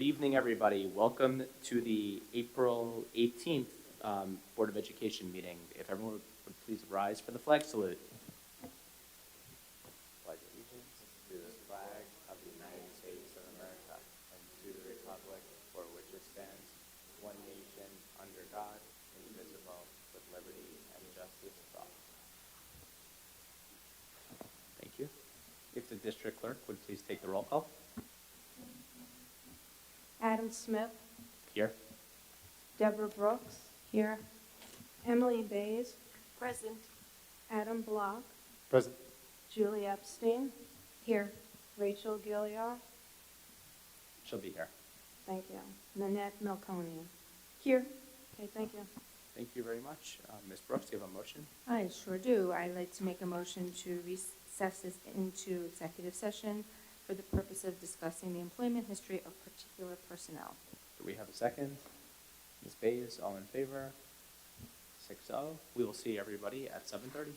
Good evening, everybody. Welcome to the April 18th Board of Education meeting. If everyone would please rise for the flag salute. Pledge allegiance to the flag of the United States of America and to the republic for which it stands, one nation, under God, indivisible, with liberty and justice for all. Thank you. If the district clerk would please take the roll call. Adam Smith, Here. Deborah Brooks, here. Emily Bays, Present. Adam Block, Present. Julie Epstein, here. Rachel Gilliard, She'll be here. thank you. Nanette Melconian, here. Okay, thank you. Thank you very much. Ms. Brooks, do you have a motion? I sure do. I'd like to make a motion to recess this into executive session for the purpose of discussing the employment history of particular personnel. Do we have a second? Ms. Bays, all in favor? 6-0. We will see everybody at 7:30.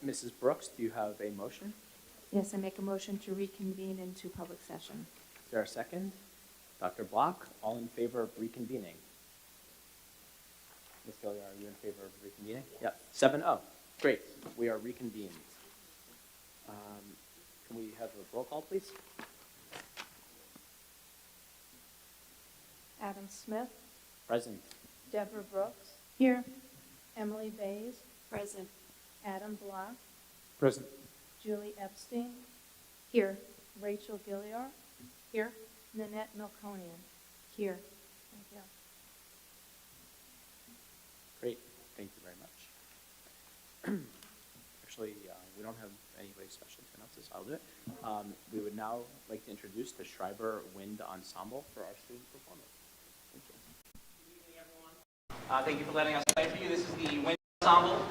Mrs. Brooks, do you have a motion? Yes, I make a motion to reconvene into public session. Is there a second? Dr. Block, all in favor of reconvening? Ms. Gilliar, are you in favor of reconvening? Yeah, 7-0. Great, we are reconvened. Can we have a roll call, please? Adam Smith, Present. Deborah Brooks, Here. Emily Bays, Present. Adam Block, Present. Julie Epstein, Here. Rachel Gilliar, Here. Nanette Milconian. Here. Thank you. Great, thank you very much. Actually, we don't have anybody special to announce this, I'll do it. We would now like to introduce the Schreiber Wind Ensemble for our student performance. Thank you. Good evening, everyone. Thank you for letting us play for you. This is the Wind Ensemble.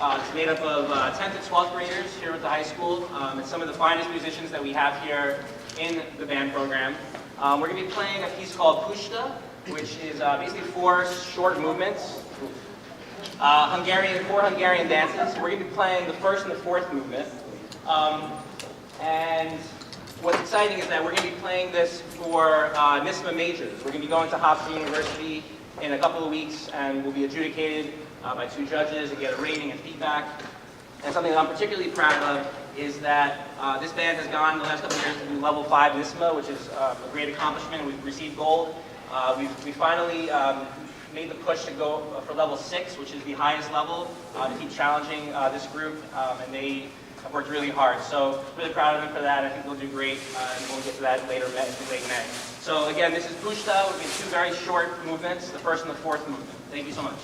It's made up of 10th and 12th graders here at the high school. It's some of the finest musicians that we have here in the band program. We're going to be playing a piece called Pushta, which is basically 4 short movements. Four Hungarian dances. We're going to be playing the first and the fourth movement. And what's exciting is that we're going to be playing this for NISMA majors. We're going to be going to Hofstra University in a couple of weeks, and we'll be adjudicated by 2 judges and get a rating and feedback. And something that I'm particularly proud of is that this band has gone the last couple of years to do level 5 NISMA, which is a great accomplishment. We've received gold. We finally made the push to go for level 6, which is the highest level, to keep challenging this group, and they have worked really hard. So really proud of them for that. I think they'll do great, and we'll get to that later, late May. So again, this is Pushta. We'll be 2 very short movements, the first and the fourth movement. Thank you so much.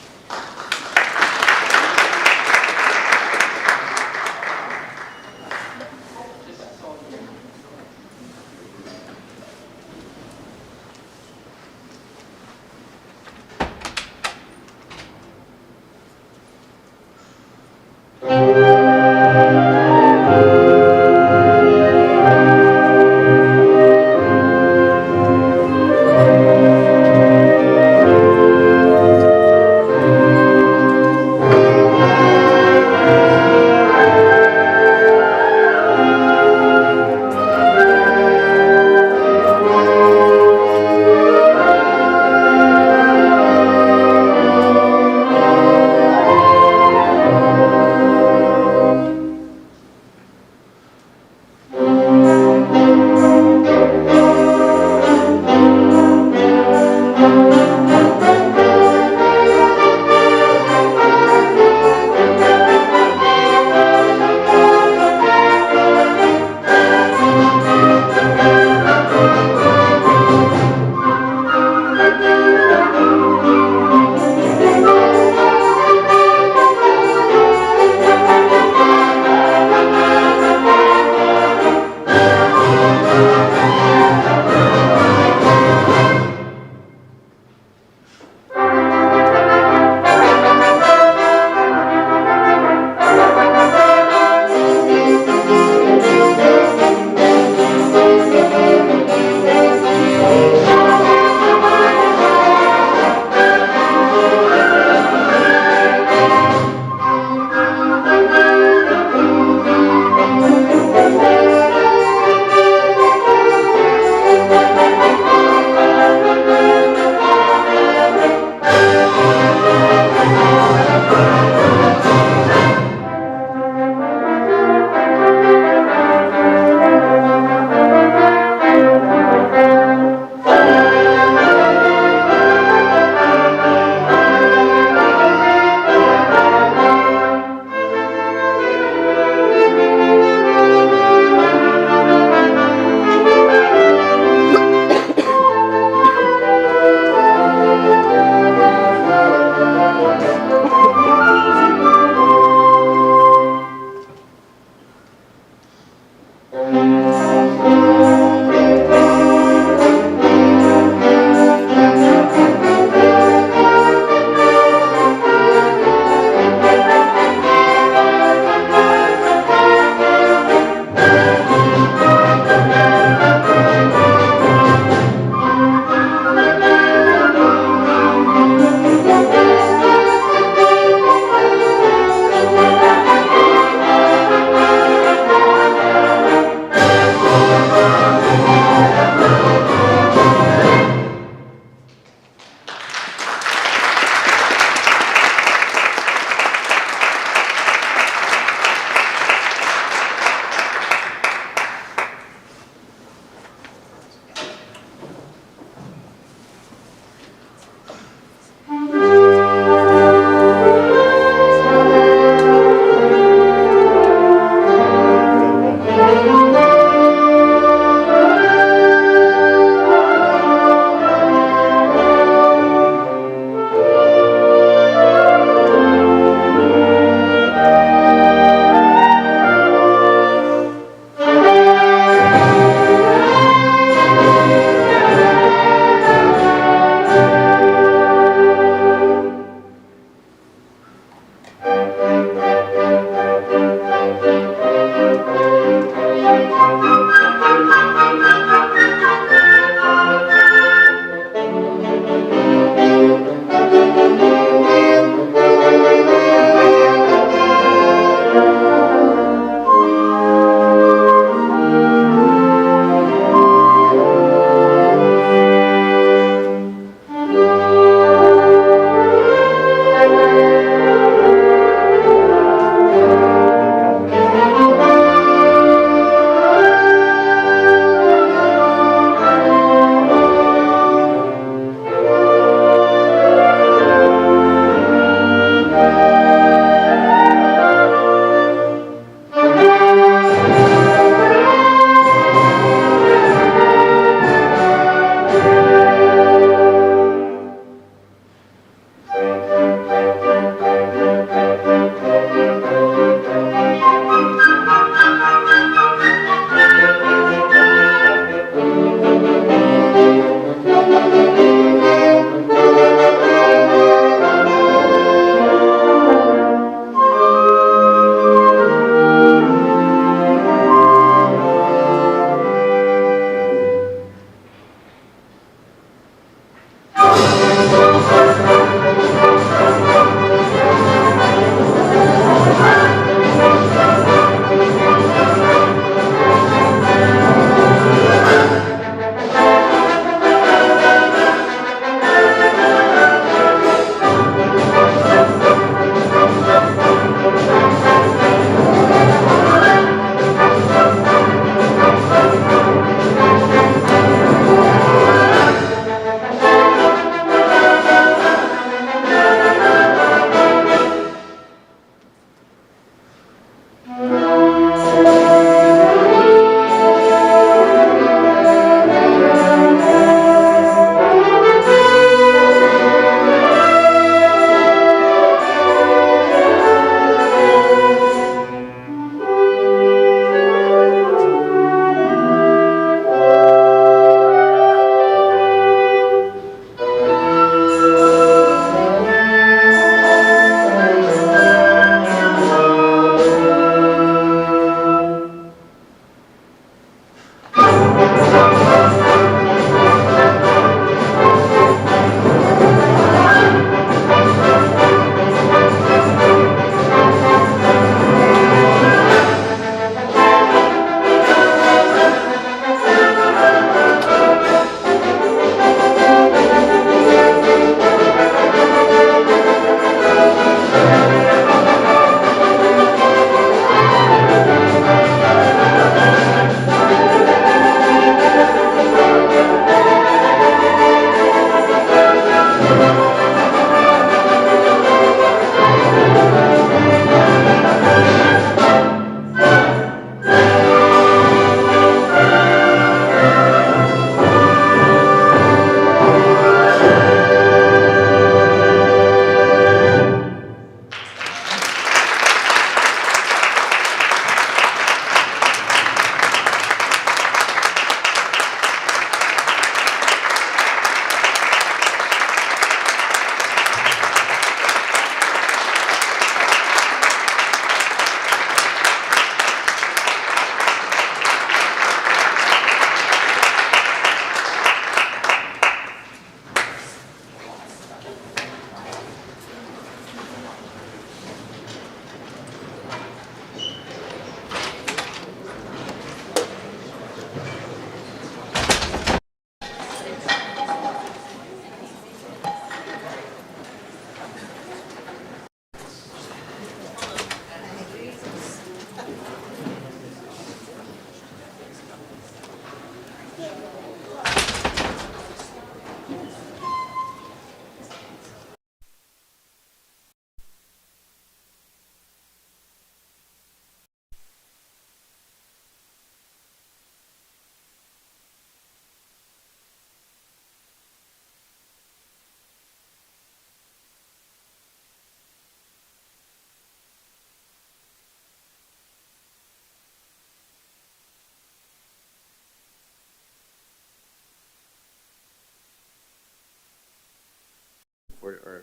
Or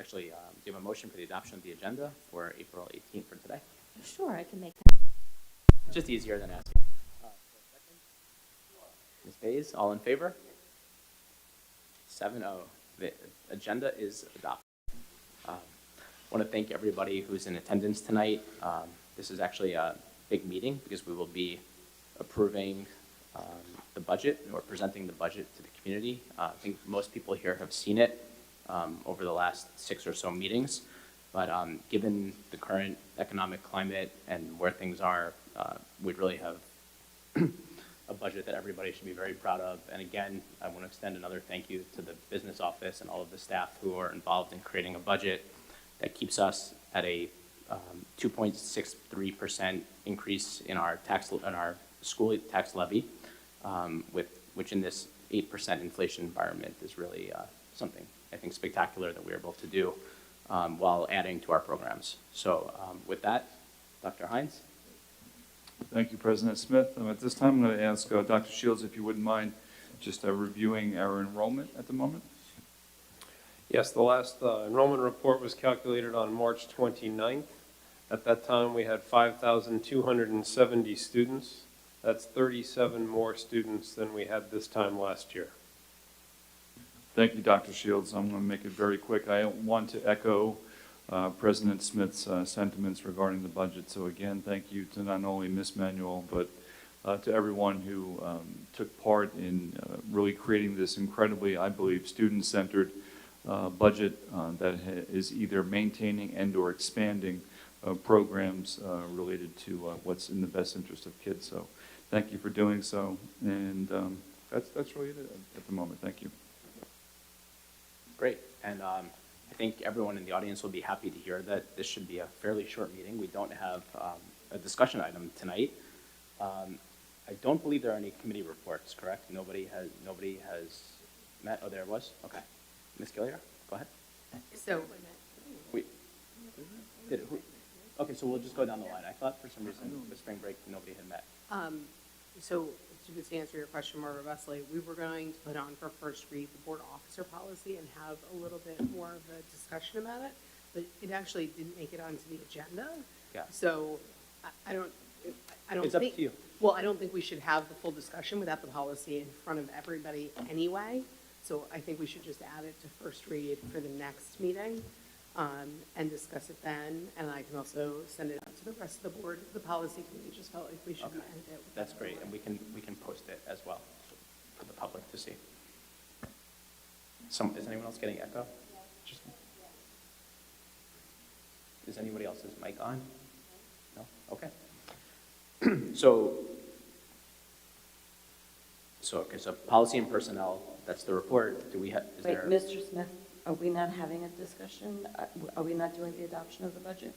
actually, do you have a motion for the adoption of the agenda for April 18th for today? Sure, I can make that. It's just easier than asking. Ms. Bays, all in favor? 7-0. The agenda is adopted. I want to thank everybody who's in attendance tonight. This is actually a big meeting because we will be approving the budget or presenting the budget to the community. I think most people here have seen it over the last 6 or so meetings, but given the current economic climate and where things are, we really have a budget that everybody should be very proud of. And again, I want to extend another thank you to the business office and all of the staff who are involved in creating a budget that keeps us at a 2.63% increase in our school tax levy, which in this 8% inflation environment is really something I think spectacular that we're able to do while adding to our programs. So with that, Dr. Hines. Thank you, President Smith. At this time, I'm going to ask Dr. Shields if you wouldn't mind just reviewing our enrollment at the moment. Yes, the last enrollment report was calculated on March 29th. At that time, we had 5,270 students. That's 37 more students than we had this time last year. Thank you, Dr. Shields. I'm going to make it very quick. I want to echo President Smith's sentiments regarding the budget. So again, thank you to not only Ms. Manuel, but to everyone who took part in really creating this incredibly, I believe, student-centered budget that is either maintaining and or expanding programs related to what's in the best interest of kids. So thank you for doing so. And that's really it at the moment. Thank you. Great. And I think everyone in the audience will be happy to hear that this should be a fairly short meeting. We don't have a discussion item tonight. I don't believe there are any committee reports, correct? Nobody has met. Oh, there was? Okay. Ms. Gilliard, go ahead. So, Okay, so we'll just go down the line. I thought for some reason with spring break nobody had met. so to answer your question more robustly, we were going to put on for first read the board officer policy and have a little bit more of a discussion about it, but it actually didn't make it onto the agenda. Yeah. So I don't It's up think, to you. well, I don't think we should have the full discussion without the policy in front of everybody anyway. So I think we should just add it to first read for the next meeting, and discuss it then. And I can also send it out to the rest of the board. The policy committee just felt like we should Okay. end it. That's great, and we can post it as well for the public to see. Is anyone else getting echo? Just me? Is anybody else's mic on? No? Okay. So policy and personnel, that's the report. Do we have, is Wait, there? Mr. Smith, are we not having a discussion? Are we not doing the adoption of the budget?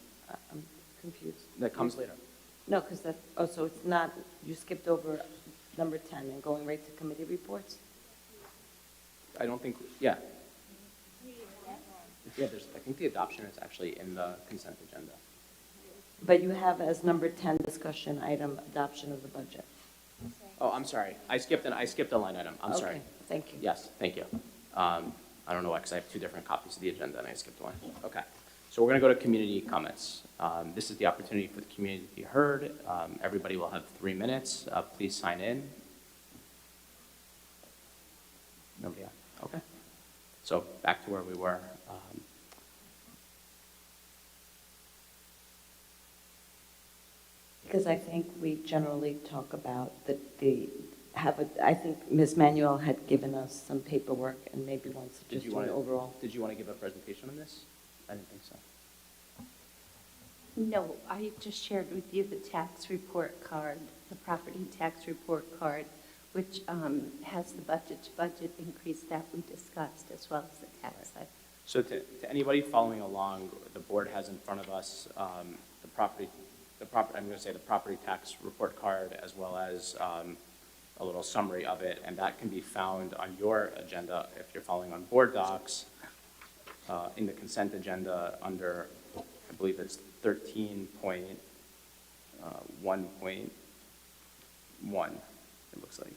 I'm confused. That comes later. No, because so it's not, you skipped over number 10 and going right to committee reports? I don't think, yeah. Yeah, I think the adoption is actually in the consent agenda. But you have as number 10 discussion item, adoption of the budget. Oh, I'm sorry. I skipped a line item. I'm sorry. Okay, thank you. Yes, thank you. I don't know why, because I have two different copies of the agenda and I skipped one. Okay. So we're going to go to community comments. This is the opportunity for the community to be heard. Everybody will have 3 minutes. Please sign in. Nobody else? Okay. So back to where we were. Because I think we generally talk about I think Ms. Manuel had given us some paperwork and maybe wants to just do an overall. Did you want to give a presentation on this? I didn't think so. No, I just shared with you the tax report card, the property tax report card, which has the budget increase that we discussed, as well as the tax side. So to anybody following along, the board has in front of us I'm going to say the property tax report card, as well as a little summary of it, and that can be found on your agenda if you're following on board docs, in the consent agenda under, I believe it's 13.1.1, it looks like.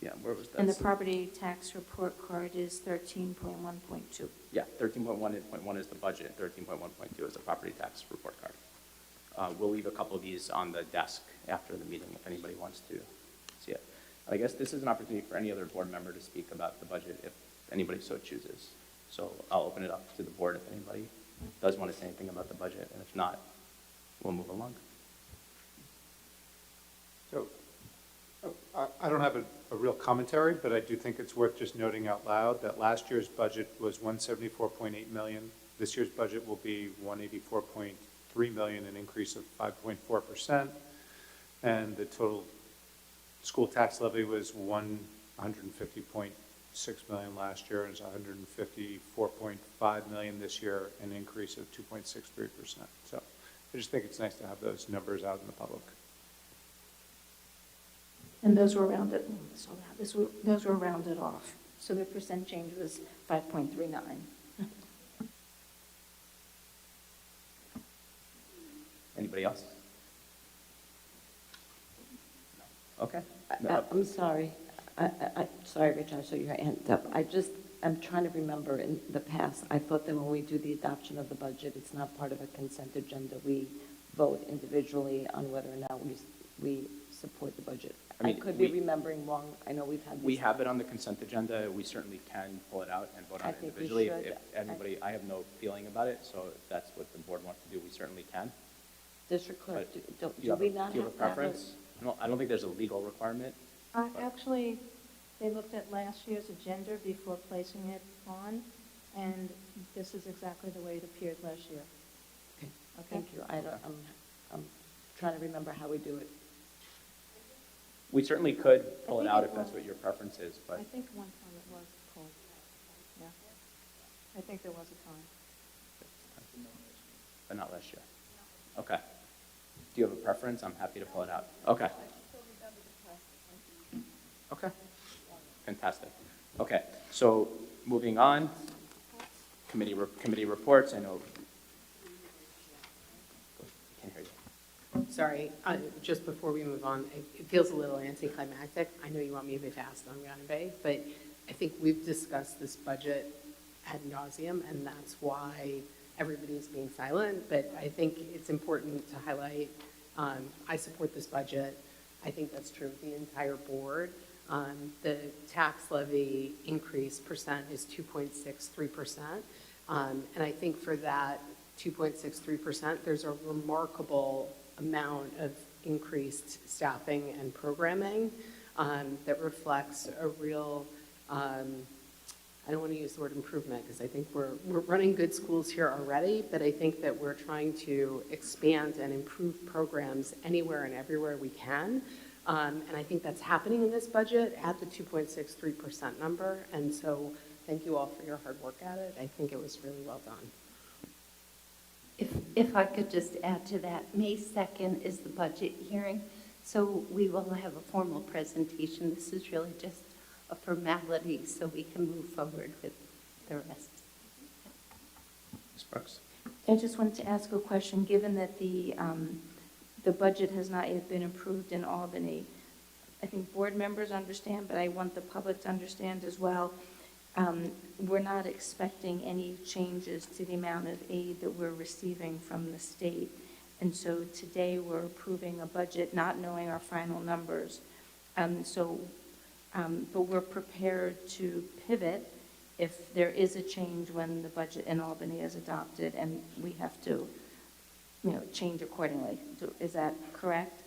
Yeah, where was that? And the property tax report card is 13.1.2. Yeah, 13.1.1 is the budget, 13.1.2 is the property tax report card. We'll leave a couple of these on the desk after the meeting if anybody wants to see it. I guess this is an opportunity for any other board member to speak about the budget if anybody so chooses. So I'll open it up to the board if anybody does want to say anything about the budget, and if not, we'll move along. So, I don't have a real commentary, but I do think it's worth just noting out loud that last year's budget was $174.8 million. This year's budget will be $184.3 million, an increase of 5.4%. And the total school tax levy was $150.6 million last year, and it's $154.5 million this year, an increase of 2.63%. So I just think it's nice to have those numbers out in the public. And those were rounded, those were rounded off. So the percent change was 5.39. Anybody else? Okay. I'm sorry. Sorry, Rich, I saw your hand up. I'm trying to remember in the past, I thought that when we do the adoption of the budget, it's not part of a consent agenda. We vote individually on whether or not we support the budget. I mean, I could be remembering wrong. I know we've had this. We have it on the consent agenda. We certainly can pull it out and vote on I it think we individually. should. If anybody, I have no feeling about it, so if that's what the board wants to do, we certainly can. District Clerk, But do we not do you have a have to have preference? I don't think there's a legal requirement. Actually, they looked at last year's agenda before placing it on, and this is exactly the way it appeared last year. Okay, Okay? thank you. I'm trying to remember how we do it. We certainly could pull it think out it if that's was. what your preference is, but I think one time it was pulled. Yeah. I think there was a time. but not last year. Okay. Do you have a preference? I'm happy to pull it out. Okay. Okay. Fantastic. Okay, so moving on, committee reports. I know. Can't hear you. Sorry, just before we move on, it feels a little anticlimactic. I know you want me to be fast on Granby, but I think we've discussed this budget ad nauseum, and that's why everybody's being silent. But I think it's important to highlight, I support this budget. I think that's true of the entire board. The tax levy increase percent is 2.63%. And I think for that 2.63%, there's a remarkable amount of increased staffing and programming that reflects a real, I don't want to use the word improvement because I think we're running good schools here already, but I think that we're trying to expand and improve programs anywhere and everywhere we can. And I think that's happening in this budget at the 2.63% number. And so thank you all for your hard work at it. I think it was really well done. If I could just add to that, May 2nd is the budget hearing, so we will have a formal presentation. This is really just a formality so we can move forward with the rest. Ms. Brooks? I just wanted to ask a question, given that the budget has not yet been approved in Albany. I think board members understand, but I want the public to understand as well. We're not expecting any changes to the amount of aid that we're receiving from the state. And so today we're approving a budget not knowing our final numbers. But we're prepared to pivot if there is a change when the budget in Albany is adopted and we have to, change accordingly. Is that correct?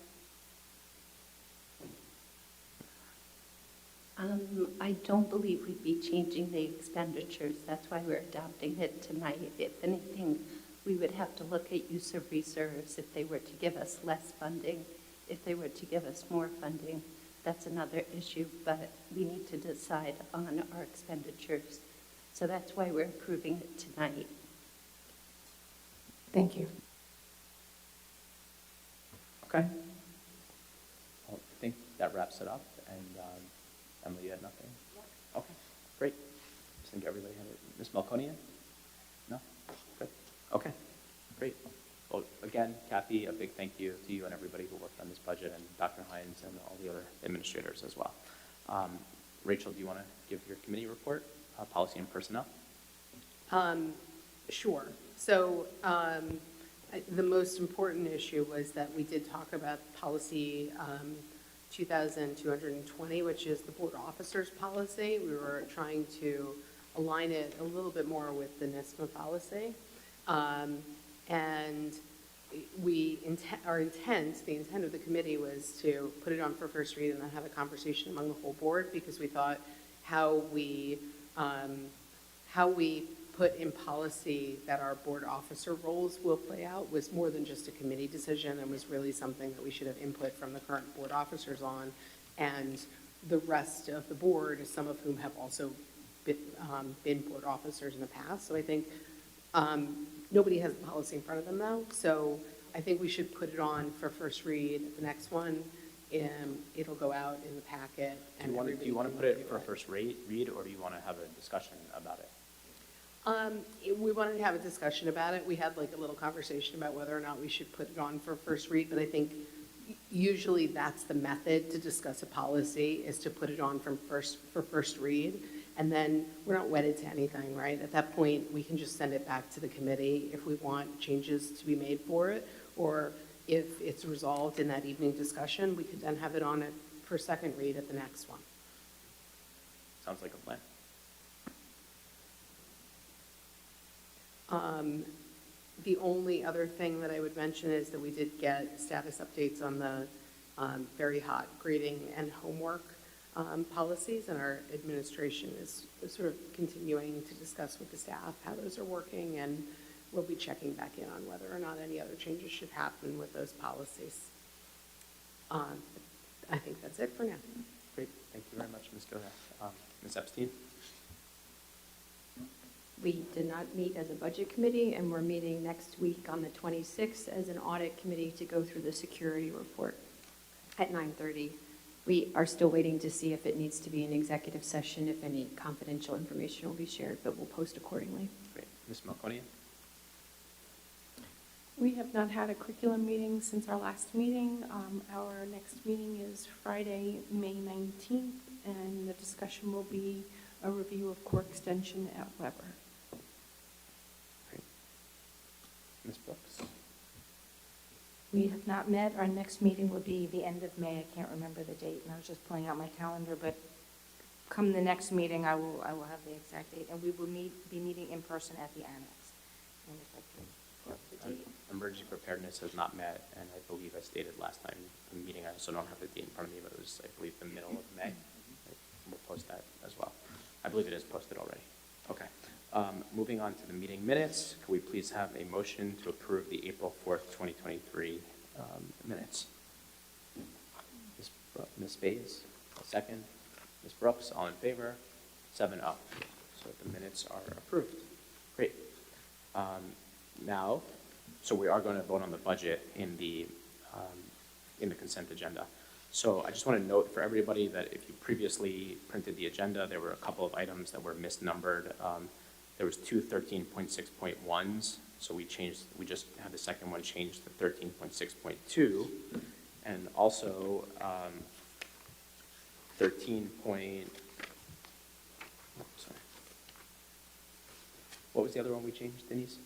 I don't believe we'd be changing the expenditures. That's why we're adopting it tonight. If anything, we would have to look at use of reserves if they were to give us less funding If they were to give us more funding, that's another issue, but we need to decide on our expenditures. So that's why we're approving it tonight. Thank you. Okay. Well, I think that wraps it up, and Emily, you had nothing? Okay, great. I think everybody had it. Ms. Melconian? No? Good. Okay, great. Well, again, Kathy, a big thank you to you and everybody who worked on this budget, and Dr. Hines and all the other administrators as well. Rachel, do you want to give your committee report, policy and personnel? Sure. So the most important issue was that we did talk about policy 2220, which is the board officers policy. We were trying to align it a little bit more with the NISMA policy. And the intent of the committee was to put it on for first read and then have a conversation among the whole board, because we thought how we put in policy that our board officer roles will play out was more than just a committee decision, and was really something that we should have input from the current board officers on, and the rest of the board, some of whom have also been board officers in the past. So I think nobody has the policy in front of them though, so I think we should put it on for first read. The next one, it'll go out in the packet. Do you want to put it for first read, or do you want to have a discussion about it? We wanted to have a discussion about it. We had like a little conversation about whether or not we should put it on for first read, but I think usually that's the method to discuss a policy, is to put it on for first read. And then we're not wedded to anything, right? At that point, we can just send it back to the committee if we want changes to be made for it, or if it's resolved in that evening discussion, we could then have it on it for second read at the next one. Sounds like a plan. The only other thing that I would mention is that we did get status updates on the very hot grading and homework policies, and our administration is sort of continuing to discuss with the staff how those are working, and we'll be checking back in on whether or not any other changes should happen with those policies. I think that's it for now. Great, thank you very much, Ms. Gorath. Ms. Epstein? We did not meet as a budget committee, and we're meeting next week on the 26th as an audit committee to go through the security report at 9:30. We are still waiting to see if it needs to be an executive session, if any confidential information will be shared, but we'll post accordingly. Great. Ms. Melconian? We have not had a curriculum meeting since our last meeting. Our next meeting is Friday, May 19th, and the discussion will be a review of core extension at Weber. Great. Ms. Brooks? We have not met. Our next meeting will be the end of May. I can't remember the date, and I was just pulling out my calendar, but come the next meeting, I will have the exact date, and we will be meeting in person at the annex. And if I can pull up the date. Emergency preparedness has not met, and I believe I stated last time in the meeting, I also don't have the date in front of me, but it was, I believe, the middle of May. We'll post that as well. I believe it is posted already. Okay. Moving on to the meeting minutes, could we please have a motion to approve the April 4th, 2023 minutes? Ms. Bays, a second. Ms. Brooks, all in favor? 7-0. So the minutes are approved. Great. Now, so we are going to vote on the budget in the consent agenda. So I just want to note for everybody that if you previously printed the agenda, there were a couple of items that were misnumbered. There was two 13.6.1s, so we just had the second one changed to 13.6.2, and also what was the other one we changed, Denise?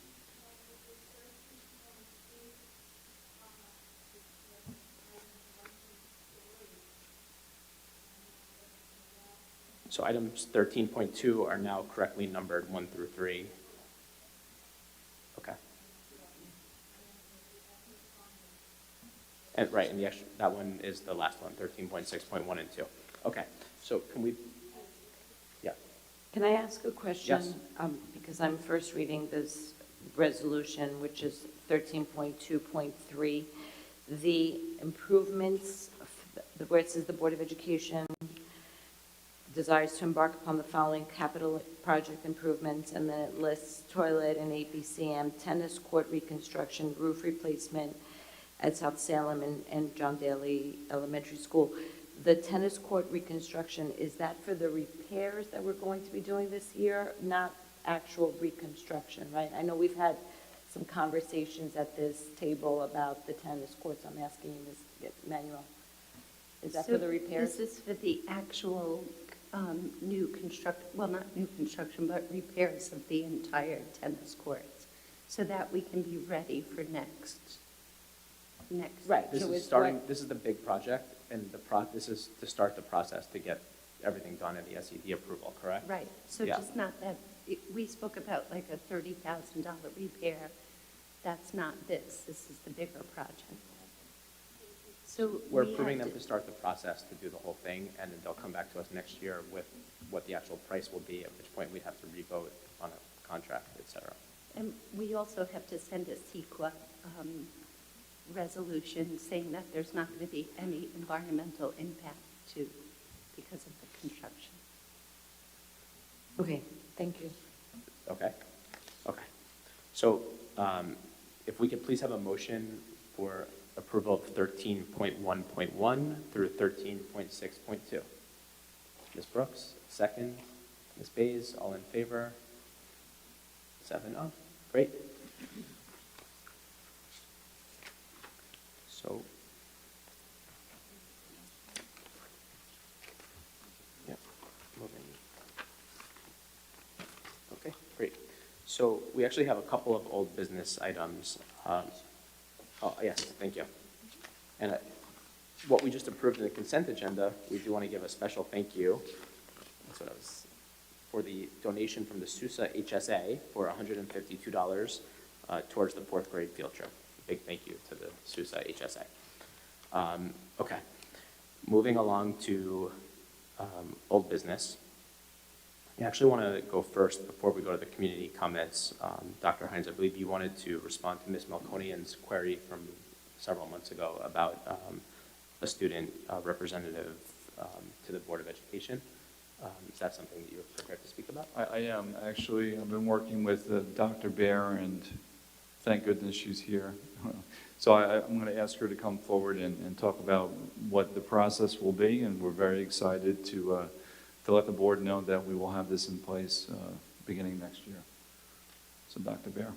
So items 13.2 are now correctly numbered 1 through 3. Okay. And right, and that one is the last one, 13.6.1 and 2. Okay, so can we, yeah. Can I ask a question? Yes. Because I'm first reading this resolution, which is 13.2.3. the improvements, where it says the Board of Education desires to embark upon the following capital project improvements, and then it lists toilet and APCM, tennis court reconstruction, roof replacement at South Salem and John Daly Elementary School. The tennis court reconstruction, is that for the repairs that we're going to be doing this year, not actual reconstruction, right? I know we've had some conversations at this table about the tennis courts. I'm asking you, Ms. Manuel. Is that for the repairs? This is for the actual new well, not new construction, but repairs of the entire tennis courts, so that we can be ready for next. Right. This so is it's starting, what- this is the big project, and this is to start the process to get everything done in the SED approval, correct? Right, so Yeah. just not that, we spoke about like a $30,000 repair. That's not this is the bigger project. So We're we approving had them to start the process to do the whole thing, and then they'll come back to us next year with what the actual price will be, at which point we'd have to revote on a contract, et cetera. And we also have to send a CEQA resolution saying that there's not going to be any environmental impact because of the construction. Okay, thank you. Okay? Okay. So if we could please have a motion for approval of 13.1.1 through 13.6.2. Ms. Brooks, second. Ms. Bays, all in favor? 7-0. Great. So, yeah, moving. Okay, great. So we actually have a couple of old business items. Oh, yes, thank you. And what we just approved in the consent agenda, we do want to give a special thank you. That's what I was, for the donation from the Sousa HSA for $152 towards the 4th grade field trip. Big thank you to the Sousa HSA. Okay, moving along to old business. I actually want to go first before we go to the community comments. Dr. Hines, I believe you wanted to respond to Ms. Melkonian's query from several months ago about a student representative to the Board of Education. Is that something that you're prepared to speak about? I am, actually. I've been working with Dr. Bear, and thank goodness she's here. So I'm going to ask her to come forward and talk about what the process will be, and we're very excited to let the board know that we will have this in place beginning next year. So Dr. Bear.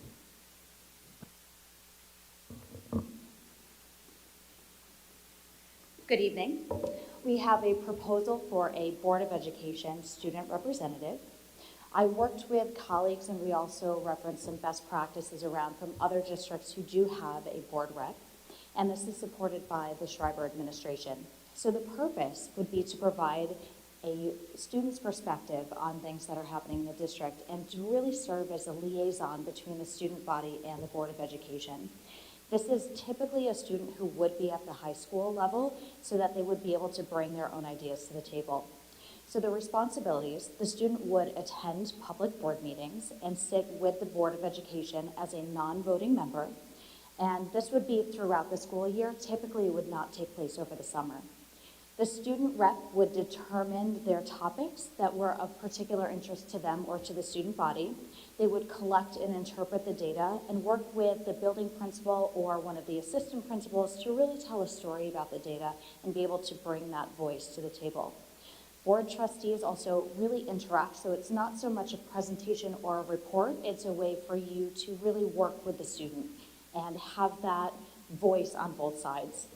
Good evening. We have a proposal for a Board of Education student representative. I worked with colleagues, and we also referenced some best practices around from other districts who do have a board rep, and this is supported by the Schreiber administration. So the purpose would be to provide a student's perspective on things that are happening in the district and to really serve as a liaison between the student body and the Board of Education. This is typically a student who would be at the high school level so that they would be able to bring their own ideas to the table. So the responsibilities, the student would attend public board meetings and sit with the Board of Education as a non-voting member. And this would be throughout the school year. Typically, it would not take place over the summer. The student rep would determine their topics that were of particular interest to them or to the student body. They would collect and interpret the data and work with the building principal or one of the assistant principals to really tell a story about the data and be able to bring that voice to the table. Board trustees also really interact, so it's not so much a presentation or a report, it's a way for you to really work with the student and have that voice on both sides.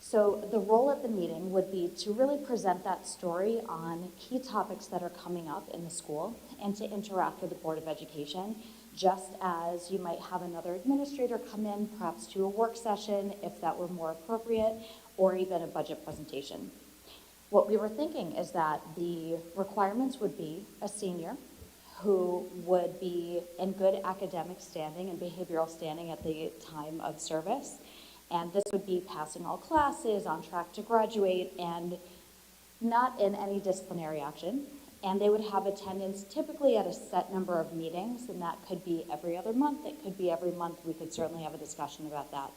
So the role at the meeting would be to really present that story on key topics that are coming up in the school and to interact with the Board of Education, just as you might have another administrator come in, perhaps to a work session if that were more appropriate, or even a budget presentation. What we were thinking is that the requirements would be a senior who would be in good academic standing and behavioral standing at the time of service. And this would be passing all classes, on track to graduate, and not in any disciplinary action. And they would have attendance typically at a set number of meetings, and that could be every other month, it could be every month. We could certainly have a discussion about that.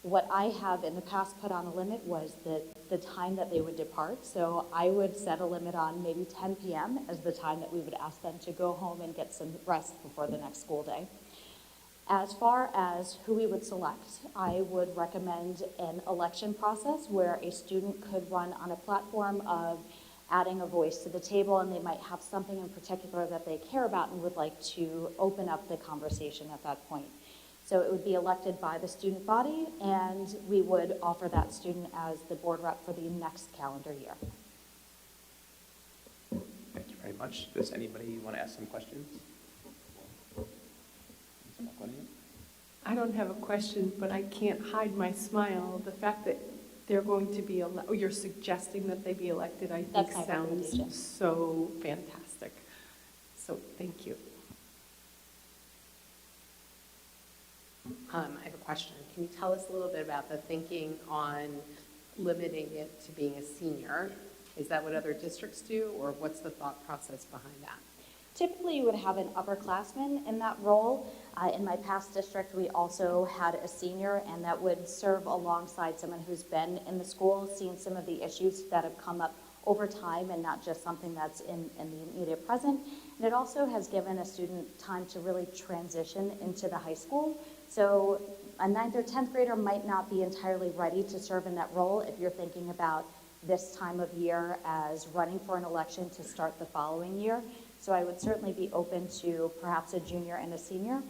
What I have in the past put on a limit was the time that they would depart. So I would set a limit on maybe 10 p.m. as the time that we would ask them to go home and get some rest before the next school day. As far as who we would select, I would recommend an election process where a student could run on a platform of adding a voice to the table, and they might have something in particular that they care about and would like to open up the conversation at that point. So it would be elected by the student body, and we would offer that student as the board rep for the next calendar year. Thank you very much. Does anybody want to ask some questions? I don't have a question, but I can't hide my smile. The fact that they're going to be, you're suggesting that they be elected, I think That's my recommendation. sounds so fantastic. So thank you. I have a question. Can you tell us a little bit about the thinking on limiting it to being a senior? Is that what other districts do, or what's the thought process behind that? Typically, you would have an upperclassman in that role. In my past district, we also had a senior, and that would serve alongside someone who's been in the school, seen some of the issues that have come up over time and not just something that's in the immediate present. And it also has given a student time to really transition into the high school. So a 9th or 10th grader might not be entirely ready to serve in that role if you're thinking about this time of year as running for an election to start the following year. So I would certainly be open to perhaps a junior and a senior.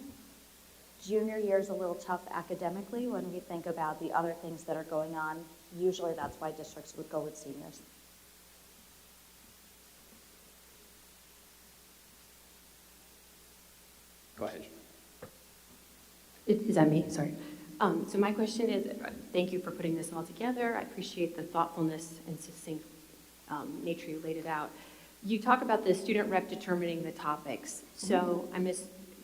Junior year is a little tough academically when we think about the other things that are going on. Usually that's why districts would go with seniors. Go ahead. Is that me? Sorry. So my question is, thank you for putting this all together. I appreciate the thoughtfulness and succinct nature you laid it out. You talk about the student rep determining the topics. So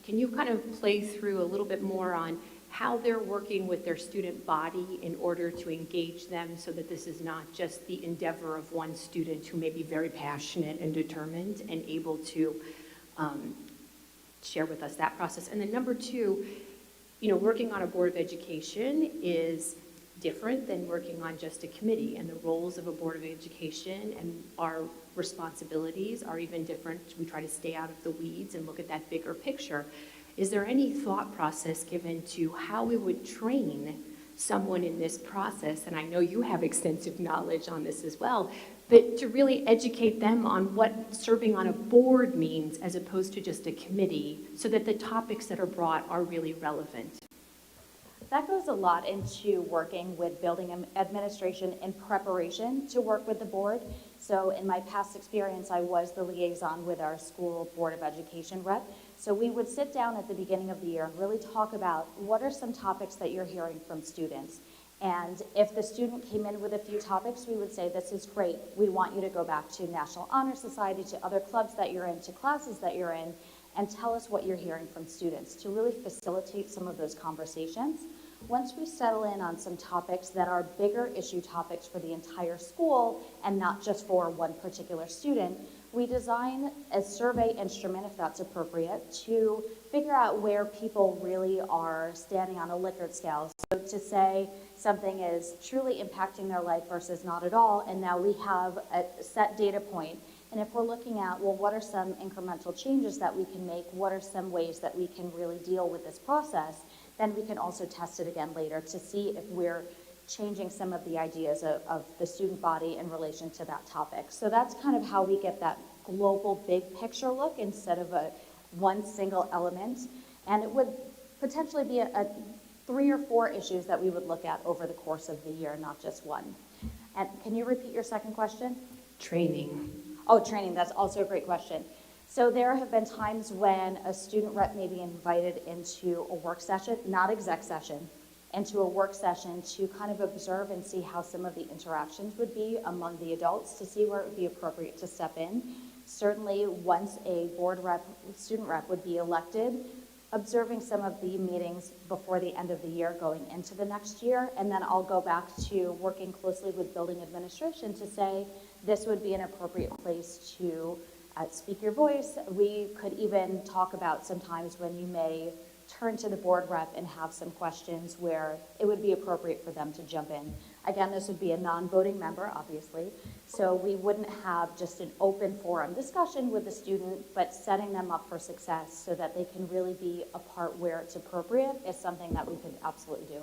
can you kind of play through a little bit more on how they're working with their student body in order to engage them so that this is not just the endeavor of one student who may be very passionate and determined and able to share with us that process? And then number two, working on a board of education is different than working on just a committee, and the roles of a board of education and our responsibilities are even different. We try to stay out of the weeds and look at that bigger picture. Is there any thought process given to how we would train someone in this process? And I know you have extensive knowledge on this as well, but to really educate them on what serving on a board means as opposed to just a committee, so that the topics that are brought are really relevant. That goes a lot into working with building administration in preparation to work with the board. So in my past experience, I was the liaison with our school board of education rep. So we would sit down at the beginning of the year and really talk about what are some topics that you're hearing from students. And if the student came in with a few topics, we would say, this is great. We want you to go back to National Honor Society, to other clubs that you're in, to classes that you're in, and tell us what you're hearing from students to really facilitate some of those conversations. Once we settle in on some topics that are bigger issue topics for the entire school and not just for one particular student, we design a survey instrument, if that's appropriate, to figure out where people really are standing on a Likert scale. So to say something is truly impacting their life versus not at all, and now we have a set data point. And if we're looking at, well, what are some incremental changes that we can make? What are some ways that we can really deal with this process? Then we can also test it again later to see if we're changing some of the ideas of the student body in relation to that topic. So that's kind of how we get that global big picture look instead of one single element. And it would potentially be a 3 or 4 issues that we would look at over the course of the year, not just one. And can you repeat your second question? Training. Oh, training, that's also a great question. So there have been times when a student rep may be invited into a work session, not exec session, into a work session to kind of observe and see how some of the interactions would be among the adults to see where it would be appropriate to step in. Certainly, once a board rep, student rep would be elected, observing some of the meetings before the end of the year going into the next year, and then I'll go back to working closely with building administration to say this would be an appropriate place to speak your voice. We could even talk about sometimes when you may turn to the board rep and have some questions where it would be appropriate for them to jump in. Again, this would be a non-voting member, obviously, so we wouldn't have just an open forum discussion with the student, but setting them up for success so that they can really be a part where it's appropriate is something that we could absolutely do.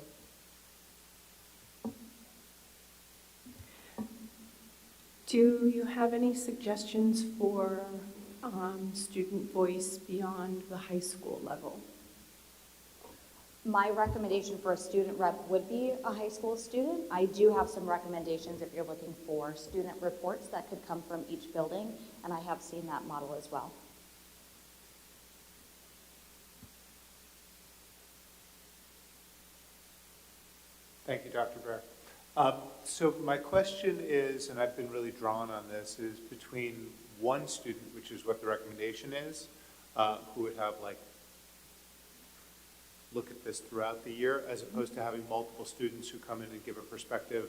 Do you have any suggestions for student voice beyond the high school level? My recommendation for a student rep would be a high school student. I do have some recommendations if you're looking for student reports that could come from each building, and I have seen that model as well. Thank you, Dr. Bear. So my question is, and I've been really drawn on this, is between one student, which is what the recommendation is, who would have like, look at this throughout the year, as opposed to having multiple students who come in and give a perspective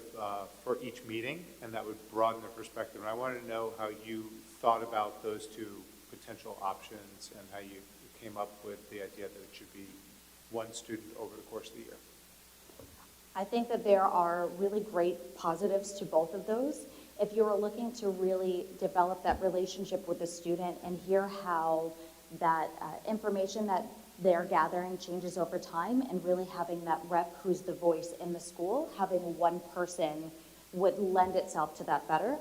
for each meeting, and that would broaden their perspective. And I wanted to know how you thought about those two potential options and how you came up with the idea that it should be one student over the course of the year. I think that there are really great positives to both of those. If you are looking to really develop that relationship with the student and hear how that information that they're gathering changes over time, and really having that rep who's the voice in the school, having one person would lend itself to that better.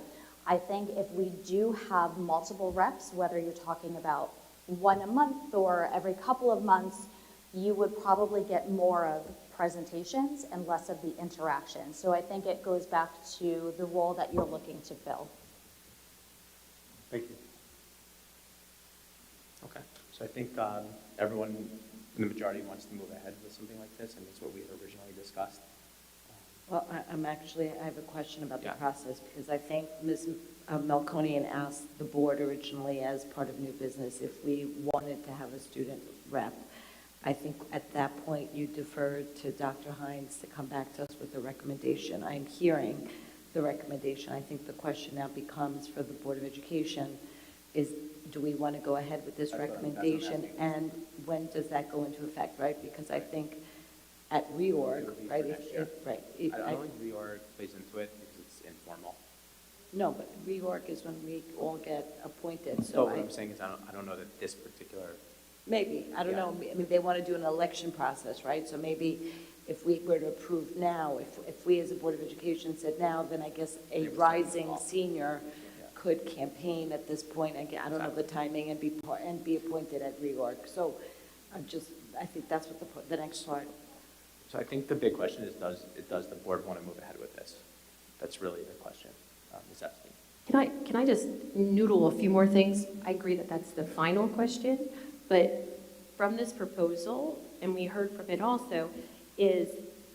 I think if we do have multiple reps, whether you're talking about one a month or every couple of months, you would probably get more of presentations and less of the interaction. So I think it goes back to the role that you're looking to fill. Thank you. Okay, so I think everyone in the majority wants to move ahead with something like this, and that's what we had originally discussed. Well, I have a question about the Yeah. process, because I think Ms. Melkonian asked the board originally as part of new business if we wanted to have a student rep. I think at that point you deferred to Dr. Hines to come back to us with the recommendation. I'm hearing the recommendation. I think the question now becomes for the Board of Education is, do we want to go ahead with this That's what I'm recommendation? asking. And when does that go into effect, right? Because I think at reorg, It would be right? for next year. Right. I don't think reorg plays into it because it's informal. No, but reorg is when we all get appointed, So so what I'm saying is I don't know that this particular, maybe, I don't Yeah. know, I mean, they want to do an election process, right? So maybe if we were to approve now, if we as a Board of Education said now, then I guess a They would rising sign it off. senior Yeah. could campaign at this point, I don't know the timing, and be appointed at reorg. So I think that's what the next slide. so I think the big question is, does the board want to move ahead with this? That's really the question, Ms. Epstein. Can I just noodle a few more things? I agree that that's the final question, but from this proposal, and we heard from it also, is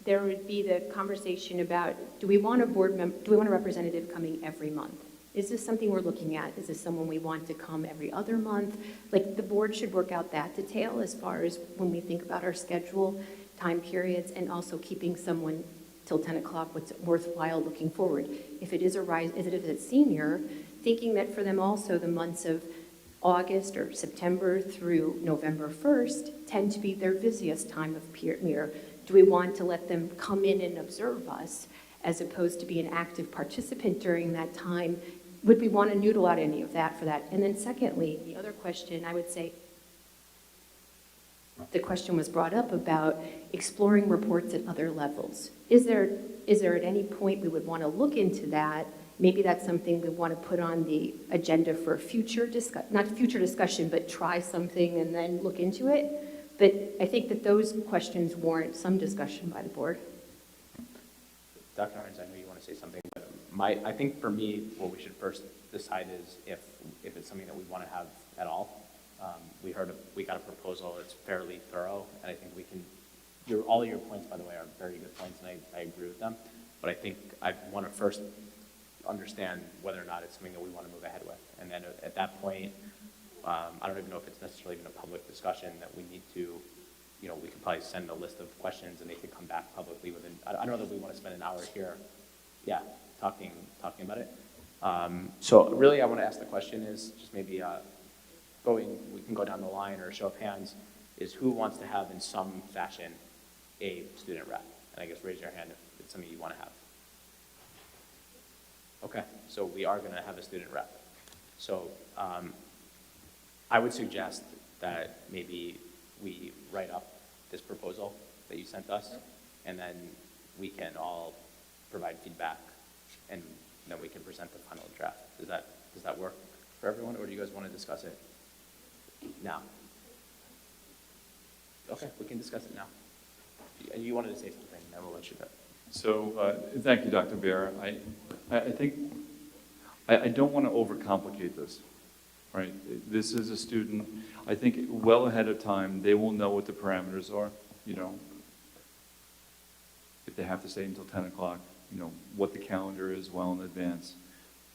there would be the conversation about, do we want a representative coming every month? Is this something we're looking at? Is this someone we want to come every other month? Like, the board should work out that detail as far as when we think about our schedule, time periods, and also keeping someone till 10 o'clock, what's worthwhile looking forward. If it is if it's senior, thinking that for them also the months of August or September through November 1st tend to be their busiest time of year. Do we want to let them come in and observe us as opposed to be an active participant during that time? Would we want to noodle out any of that for that? And then secondly, the other question, I would say, the question was brought up about exploring reports at other levels. Is there at any point we would want to look into that? Maybe that's something we want to put on the agenda for future not future discussion, but try something and then look into it. But I think that those questions warrant some discussion by the board. Dr. Hines, I know you want to say something, but I think for me, what we should first decide is if it's something that we want to have at all. We got a proposal that's fairly thorough, and I think we can, all of your points, by the way, are very good points, and I agree with them. But I think I want to first understand whether or not it's something that we want to move ahead with. And then at that point, I don't even know if it's necessarily even a public discussion that we need to, we could probably send a list of questions and they could come back publicly within, I don't know that we want to spend an hour here, talking about it. So really I want to ask the question is just maybe we can go down the line or a show of hands. is who wants to have in some fashion a student rep? And I guess raise your hand if it's something you want to have. Okay, so we are going to have a student rep. So I would suggest that maybe we write up this proposal that you sent us, and then we can all provide feedback, and then we can present the final draft. Does that work for everyone, or do you guys want to discuss it now? Okay, we can discuss it now. You wanted to say something, and we'll let you go. So, thank you, Dr. Bear. I think, I don't want to overcomplicate this, right? This is a student, I think well ahead of time, they will know what the parameters are, you know, if they have to stay until 10 o'clock, you know, what the calendar is well in advance,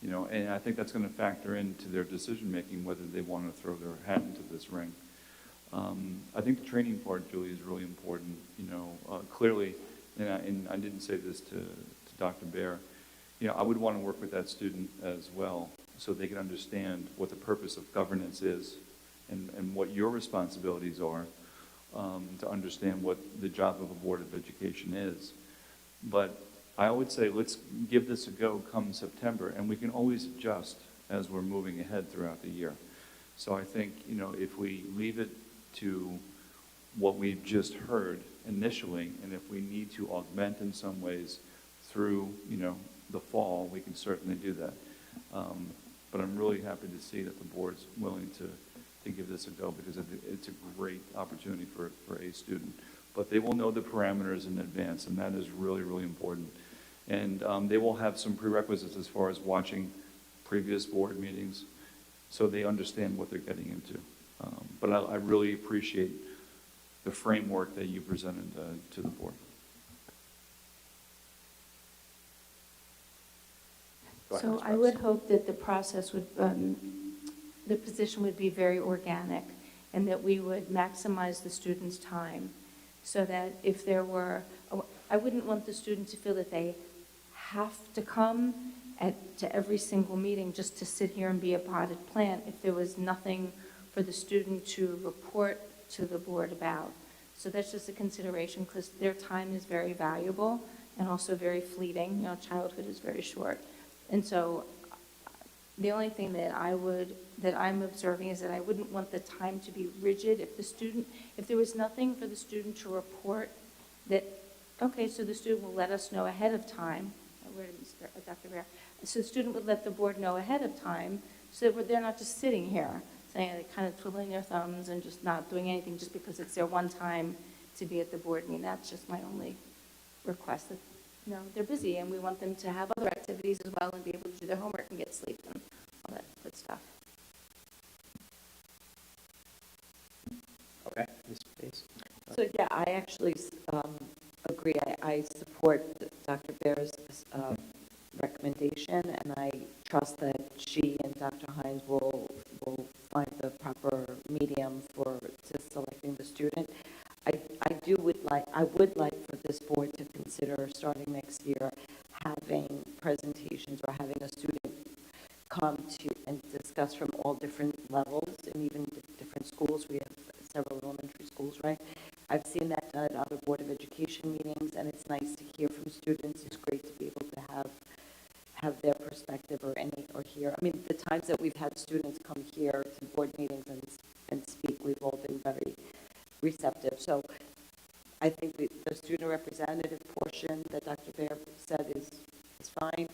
you know, and I think that's going to factor into their decision-making, whether they want to throw their hat into this ring. I think the training part, Julie, is really important, you know, clearly, and I didn't say this to Dr. Bear, you know, I would want to work with that student as well, so they can understand what the purpose of governance is and what your responsibilities are, to understand what the job of a Board of Education is. But I would say let's give this a go come September, and we can always adjust as we're moving ahead throughout the year. So I think, you know, if we leave it to what we've just heard initially, and if we need to augment in some ways through, you know, the fall, we can certainly do that. But I'm really happy to see that the board's willing to give this a go, because it's a great opportunity for a student. But they will know the parameters in advance, and that is really, really important. And they will have some prerequisites as far as watching previous board meetings, so they understand what they're getting into. But I really appreciate the framework that you presented to the board. So I would hope that the process would, the position would be very organic, and that we would maximize the student's time, so that if there were, I wouldn't want the student to feel that they have to come to every single meeting just to sit here and be a potted plant if there was nothing for the student to report to the board about. So that's just a consideration, because their time is very valuable and also very fleeting. You know, childhood is very short. And so the only thing that I'm observing is that I wouldn't want the time to be rigid. If there was nothing for the student to report, that, okay, so the student will let us know ahead of time. Where did Dr. Bear? So the student would let the board know ahead of time, so that they're not just sitting here saying, kind of twiddling their thumbs and just not doing anything just because it's their one time to be at the board meeting. That's just my only request. That, you know, they're busy, and we want them to have other activities as well and be able to do their homework and get sleep and all that good stuff. Okay, Ms. Pace? So, yeah, I actually agree. I support Dr. Bear's recommendation, and I trust that she and Dr. Hines will find the proper medium to selecting the student. I would like for this board to consider, starting next year, having presentations or having a student come to and discuss from all different levels and even different schools. We have several elementary schools, right? I've seen that done at other Board of Education meetings, and it's nice to hear from students. It's great to be able to have their perspective or hear. I mean, the times that we've had students come here to board meetings and speak, we've all been very receptive. So I think the student representative portion that Dr. Bear said is fine,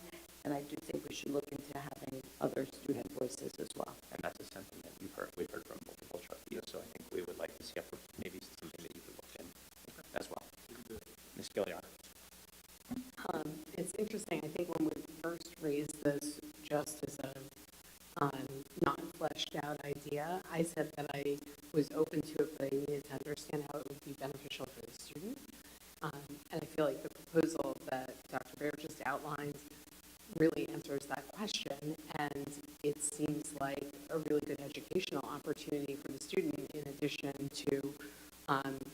and I do think we should look into having other student voices as well. And that's a sentiment we've heard from multiple trustees, so I think we would like to see if maybe something that you could look in as well. Ms. Gilliard. It's interesting. I think when we first raised this just as a not fleshed out idea, I said that I was open to it, but I needed to understand how it would be beneficial for the student. And I feel like the proposal that Dr. Bear just outlined really answers that question, and it seems like a really good educational opportunity for the student, in addition to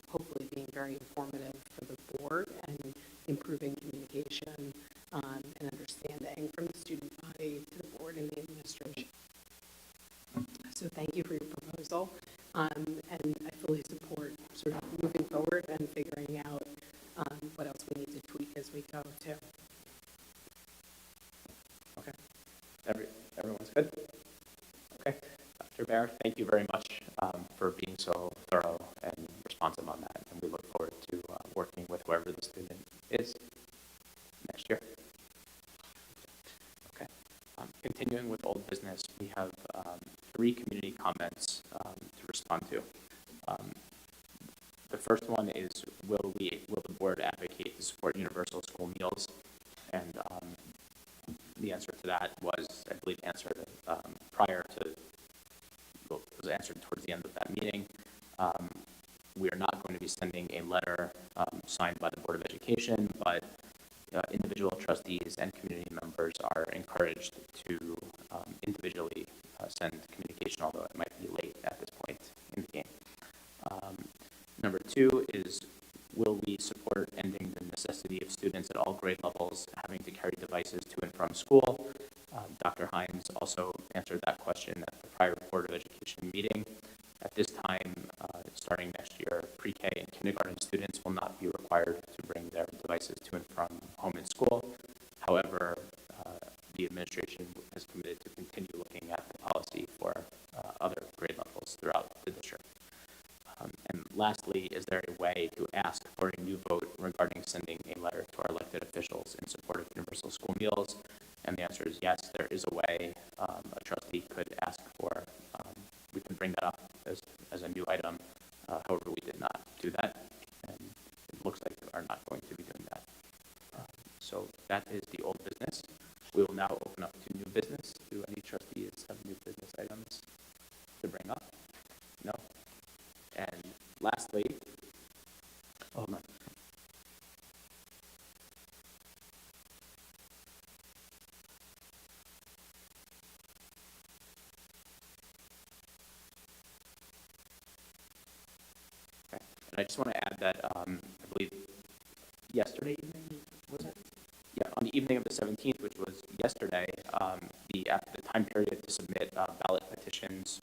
hopefully being very informative for the board and improving communication and understanding from the student body to the board and the administration. So thank you for your proposal, and I fully support Everyone's good? Okay. Dr. Bear, thank you very much for being so thorough and responsive on that, and we look forward to working with whoever the student is next year. Okay. Continuing with old business, we have 3 community comments to respond to. The first one is, will the board advocate to support universal school meals? And the answer to that was, I believe, answered was answered towards the end of that meeting. We are not going to be sending a letter signed by the Board of Education, but individual trustees and community members are encouraged to individually send communication, although it might be late at this point in the game. Number 2 is, will we support ending the necessity of students at all grade levels having to carry devices to and from school? Dr. Hines also answered that question at the prior Board of Education meeting. At this time, starting next year, pre-K and kindergarten students will not be required to bring their devices to and from home and school. However, the administration has committed to continue looking at the policy for other grade levels throughout the district. And lastly, is there a way to ask for a new vote regarding sending a letter to our elected officials in support of universal school meals? And the answer is yes, there is a way. A trustee could ask for, we can bring that up as a new item. However, we did not do that, and it looks like we are not going to be doing that. So that is the old business. We will now open up to new business. Do any trustees have new business items to bring up? No? And lastly, hold on. Okay. And I just want to add that I believe yesterday evening, was it? Yeah, on the evening of the 17th, which was yesterday, the time period to submit ballot petitions